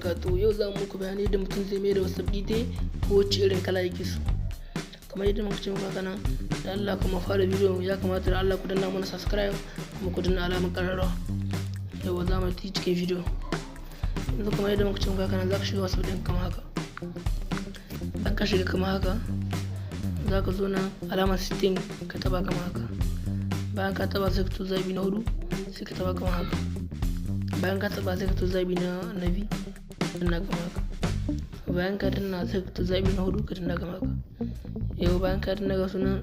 wabarakatuh. Yau za mu muku bayani da mutum zai mai da WhatsApp ɗite ko wacce irin kala yake so. Kamar yadda muka ce muku haka nan, da Allah kuma fara bidiyon ya kamata da Allah ku danna mana subscribe kuma ku danna alamar ƙararrawa. Yau za mu yi cikin bidiyo. Yanzu kamar yadda muka ce muku haka nan, za ka shiga WhatsApp ɗin kamar haka. Bayan ka shiga kamar haka, za ka zo na alamar setting ka taba kamar haka. Bayan ka taba sai ka to zabi na hudu sai ka taba kamar haka. Bayan ka taba sai ka to zabi na biyu danna kamar haka. Bayan ka danna sai ka to zabi na hudu ka danna kamar haka. Yau bayan ka danna ga sunan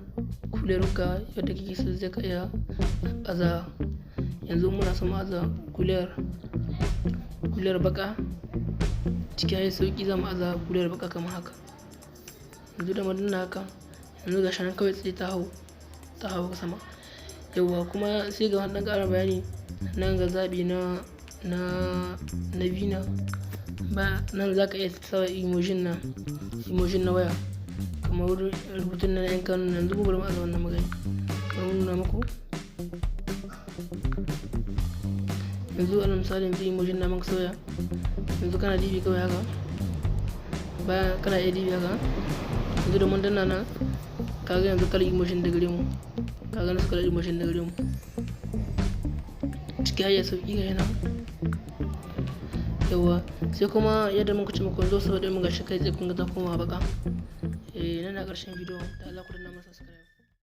kulerunka yadda kake so zai ka iya aza. Yanzu muna son aza kuler baka. Cikin yayi sauki za mu aza kuler baka kamar haka. Yanzu da madanna haka, yanzu ga shanan kawai tsaye ta hau sama. Yauwa kuma sai ga wannan ƙarin bayani nan ga zaɓi na biyu ba nan za ka iya sawa emojin na waya kamar rubutun na yan kanun. Yanzu mu bari mu aza wannan magani kamar nuna muku. Yanzu alal misali yanzu emojin na maka sauya. Yanzu kana dibi kawai haka, bayan kana iya dibi haka. Yanzu da mun danna nan kaga yanzu kalar emojin da gare mu, kaga nasu kalar emojin da gare mu ciki hayar sauki ga yana. Yawa sai kuma yadda muka ce muku yanzu saboda mun gashi kai tsaye kun ga ta koma baka. Nan na ƙarshen bidiyon da Allah ku danna